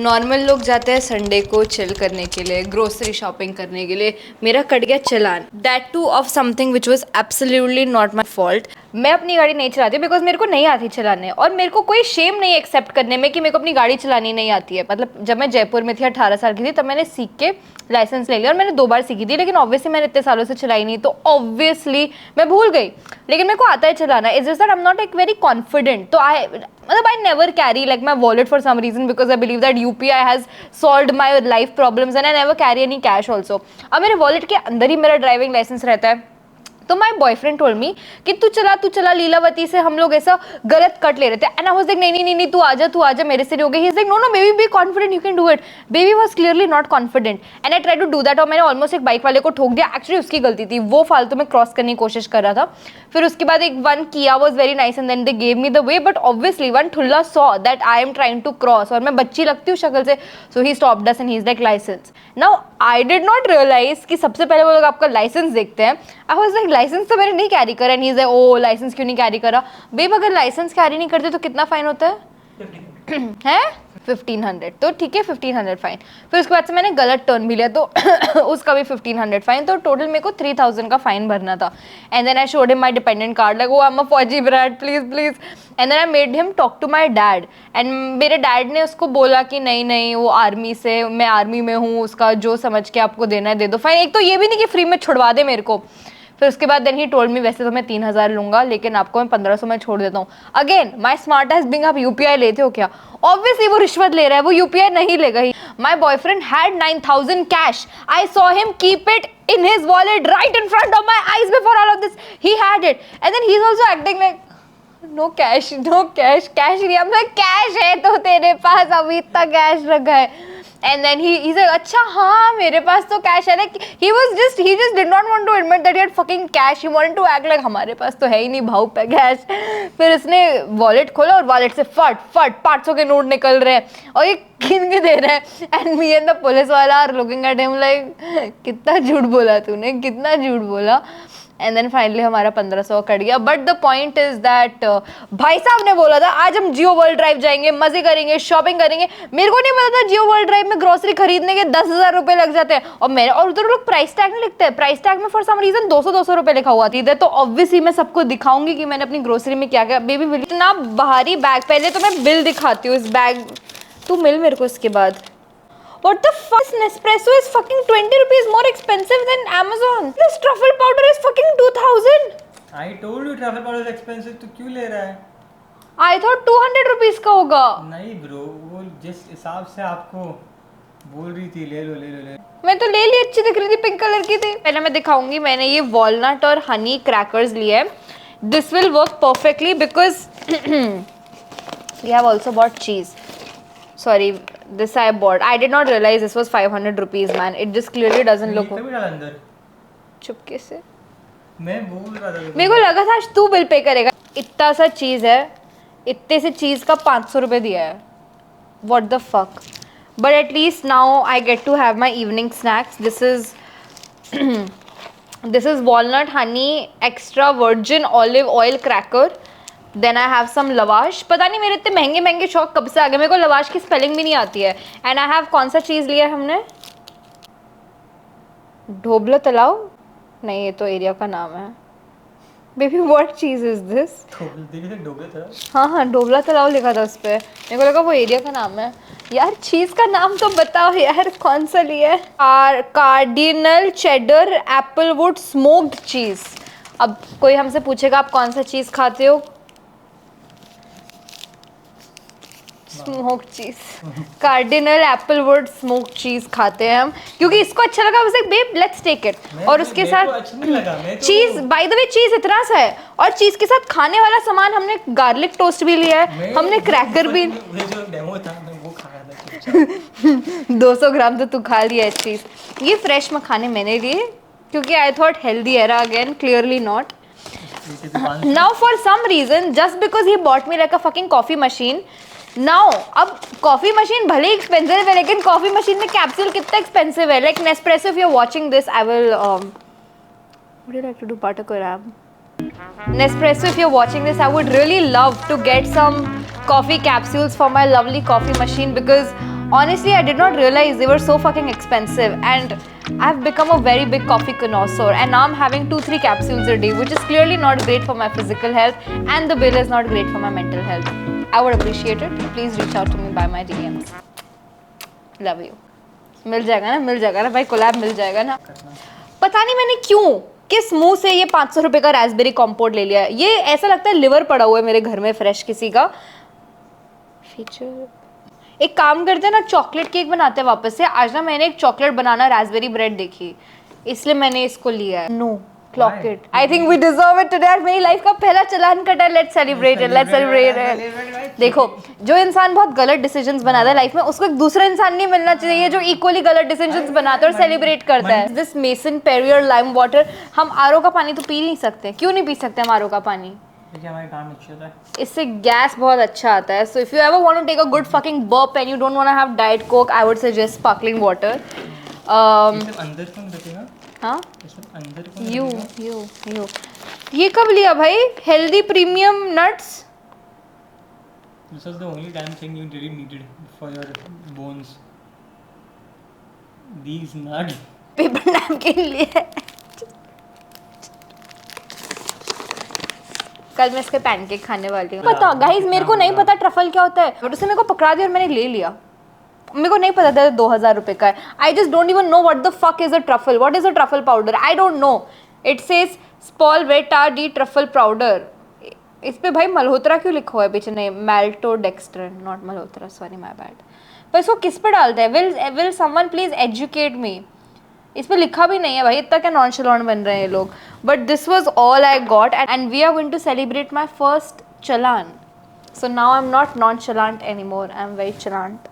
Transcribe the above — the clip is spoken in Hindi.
नॉर्मल लोग जाते हैं संडे को चिल करने के लिए, ग्रोसरी शॉपिंग करने के लिए। मेरा कट गया challan, that to of something which was absolutely not my fault. मैं अपनी गाड़ी नहीं चलाती बिकॉज मेरे को नहीं आती चलाने, और मेरे को कोई शेम नहीं एक्सेप्ट करने में कि मेरे को अपनी गाड़ी चलानी नहीं आती है। मतलब जब मैं जयपुर में थी 18 साल की थी तब मैंने सीख के लाइसेंस ले लिया, और मैंने 2 बार सीखी थी, लेकिन ऑब्वियसली मैंने इतने सालों से चलाई नहीं, तो ऑब्वियसली मैं भूल गई। लेकिन मेरे को आता है चलाना। It's just that I am not like very confident. तो I never carry like my wallet for some reason because I believe that UPI has solved my life problems and I never carry any cash also. अब मेरे wallet के अंदर ही मेरा ड्राइविंग लाइसेंस रहता है। तो माई बॉयफ्रेंड टोल्ड मी कि तू चला लीलावती से हम लोग ऐसा गलत कट ले रहे थे। एंड आई वाज लाइक नहीं तू आजा मेरे से नहीं हो गई। He is like no baby be confident, you can do it. Baby was clearly not confident and I try to do that, और मैंने ऑलमोस्ट एक बाइक वाले को ठोक दिया। एक्चुअली उसकी गलती थी, वो फालतू में क्रॉस करने की कोशिश कर रहा था। फिर उसके बाद एक वन किया was very nice and then they gave me the way, but obviously one ठुल्ला saw that I am trying to cross, और मैं बच्ची लगती हूँ शक्ल से, so he stopped us and he is like licence. Now I did not realise कि सबसे पहले वो लोग आपका लाइसेंस देखते हैं। आई वाज लाइक लाइसेंस तो मैंने नहीं कैरी करा, and he is like oh license क्यों नहीं कैरी करा। बेब अगर लाइसेंस कैरी नहीं करते तो कितना फाइन होता है 1500, तो ठीक है 1500 फाइन। फिर उसके बाद से मैंने गलत टर्न भी लिया तो उसका भी 1500 फाइन, तो टोटल मेरे को 3000 का फाइन भरना था। And then I showed him my dependent card like oh I am a फौजी brat please. And then I made him talk to my dad, एंड मेरे डैड ने उसको बोला कि नहीं वो आर्मी से, मैं आर्मी में हूँ, उसका जो समझ के आपको देना है दे दो फाइन। एक तो ये भी नहीं कि फ्री में छुड़वा दे मेरे को। फिर उसके बाद देन ही टोल्ड मी वैसे तो मैं 3000 लूंगा, लेकिन आपको मैं 1500 में छोड़ देता हूँ। Again my smart ass being, आप यूपीआई लेते हो क्या? ऑब्वियसली वो रिश्वत ले रहा है, वो यूपीआई नहीं लेगा ही। My boyfriend had 9000 cash, I saw him keep it in his wallet right in front of my eyes before all of this. He had it, and then he's also acting like no cash cash नहीं। अब कैश है तो तेरे पास अभी इतना कैश रखा है। And then he's like अच्छा हाँ मेरे पास तो कैश है। like he just did not want to admit that he had fucking cash. He wanted to act like हमारे पास तो है ही नहीं भाव पे कैश। फिर उसने वॉलेट खोला और वॉलेट से फट 500 के नोट निकल रहे हैं और ये गिन के दे रहे हैं। And me and the police वाला are looking at him like कितना झूठ बोला तूने, कितना झूठ बोला। एंड देन फाइनली हमारा 1500 कट गया। But the point is that भाई साहब ने बोला था आज हम जियो वर्ल्ड ड्राइव जाएंगे, मजे करेंगे, शॉपिंग करेंगे। मेरे को नहीं पता था जियो वर्ल्ड ड्राइव में ग्रोसरी खरीदने के 10,000 रुपए लग जाते हैं, और उधर लोग प्राइस टैग नहीं लिखते हैं। प्राइस टैग में फॉर सम रीजन 200 रुपए लिखा हुआ थी। तो ऑब्वियसली मैं सबको दिखाऊंगी कि मैंने अपनी ग्रोसरी में क्या क्या। बेबी इतना भारी बैग, पहले तो मैं बिल दिखाती हूँ इस बैग, तू मिल मेरे को इसके बाद। What the fuck? Nespresso is fucking 20 rupees more expensive than Amazon. This truffle powder is fucking 2000. I told you truffle powder is expensive, तो क्यों ले रहा है? I thought 200 rupees का होगा। नहीं ब्रो, वो जिस हिसाब से आपको बोल रही थी ले लो। मैं तो ले ली, अच्छी दिख रही थी, पिंक कलर की थी। पहले मैं दिखाऊंगी, मैंने ये वॉलनट और हनी क्रैकर्स लिए हैं। This will work perfectly because we have also bought cheese. Sorry, this I bought. I did not realize this was 500 rupees, man. It just clearly doesn't look. अंदर चुपके से मैं बोल रहा था, मेरे को लगा था आज तू बिल पे करेगा। इतना सा चीज है, इतने से चीज का 500 रुपए दिया है। What the fuck? But at least now I get to have my evening snacks. This is walnut honey extra virgin olive oil cracker. Then I have some lavash. पता नहीं मेरे इतने महंगे महंगे शौक कब से आ गए, मेरे को लवाश की स्पेलिंग भी नहीं आती है। एंड आई हैव कौन सा चीज़ लिया है हमने, ढोबला तलाव नहीं, ये तो एरिया का नाम है। Baby what cheese is this? हाँ ढोबला तलाव लिखा था उस पर, मेरे को लगा वो एरिया का नाम है। यार चीज़ का नाम तो बताओ यार, कौन सा लिया है? कार्डिनल चेडर एप्पलवुड स्मोक्ड चीज़। अब कोई हमसे पूछेगा आप कौन सा चीज़ खाते हो? स्मोक चीज, कार्डिनल एप्पलवुड स्मोक चीज खाते हैं हम, क्योंकि इसको अच्छा लगा। बस बेब लेट्स टेक इट। और उसके साथ चीज, बाय द वे चीज इतना सा है, और चीज के साथ खाने वाला सामान हमने गार्लिक टोस्ट भी लिया है, हमने क्रैकर भी। 200 ग्राम तो तू खा लिया है चीज। ये फ्रेश मखाने मैंने लिए क्योंकि I thought healthy era again, clearly not. Now for some reason, just because he bought me like a fucking coffee machine, now अब कॉफी मशीन भले ही एक्सपेंसिव है, लेकिन कॉफी मशीन में कैप्सूल कितना एक्सपेंसिव है। Like Nespresso, if you're watching this, I will would you like to do butter collab? Nespresso, if you're watching this, I would really love to get some coffee capsules for my lovely coffee machine because Honestly, I did not realize they were so fucking expensive, and I've become a very big coffee connoisseur, and now I'm having 2-3 capsules a day, which is clearly not great for my physical health, and the bill is not great for my mental health. I would appreciate it. Please reach out to me by my DMs. Love you. मिल जाएगा ना भाई, कोलैब मिल जाएगा ना. पता नहीं मैंने क्यों किस मुंह से ये 500 रुपए का रास्पबेरी कॉम्पोट ले लिया. ये ऐसा लगता है लिवर पड़ा हुआ है मेरे घर में फ्रेश किसी का. फीचर एक काम करते हैं ना, चॉकलेट केक बनाते हैं वापस से. आज ना मैंने एक चॉकलेट बनाना रास्पबेरी ब्रेड देखी, इसलिए मैंने इसको लिया है. No clock it. I think we deserve it today. मेरी लाइफ का पहला चालान कटा है. Let's celebrate it, let's celebrate it. देखो, जो इंसान बहुत गलत डिसीजंस बनाता है लाइफ में, उसको एक दूसरा इंसान नहीं मिलना चाहिए जो इक्वली गलत डिसीजंस बनाता है और सेलिब्रेट करता है. This mason Periyar lime water. हम आरओ का पानी तो पी नहीं सकते. क्यों नहीं पी सकते हम आरओ का पानी? इससे गैस बहुत अच्छा आता है. So if you ever want to take a good fucking burp and you don't want to have diet coke, I would suggest sparkling water. अंदर कौन रखेगा? हाँ, अंदर कौन यू. ये कब लिया भाई? Healthy premium nuts. This was the only damn thing you really needed for your bones. These nuts. Paper napkin लिए. कल मैं इसके पैनकेक खाने वाली हूँ. पता गाइस, मेरे को नहीं पता ट्रफल क्या होता है, बट उसने मेरे को पकड़ा दिया और मैंने ले लिया. मेरे को नहीं पता था 2000 रुपए का है. I just don't even know what the fuck is a truffle. What is a truffle powder? I don't know. It says स्पॉलवेटा डी ट्रफल पाउडर. इस पे भाई मल्होत्रा क्यों लिखा हुआ है पीछे? नहीं, maltodextrin, not Malhotra, sorry my bad. पर इसको किस पे डालते हैं? Will someone please educate me. इस पे लिखा भी नहीं है भाई. इतना क्या नॉनशलांट बन रहे हैं ये लोग. But this was all I got and we are going to celebrate my first challan. So now I am not nonchalant anymore, I am very चालांट.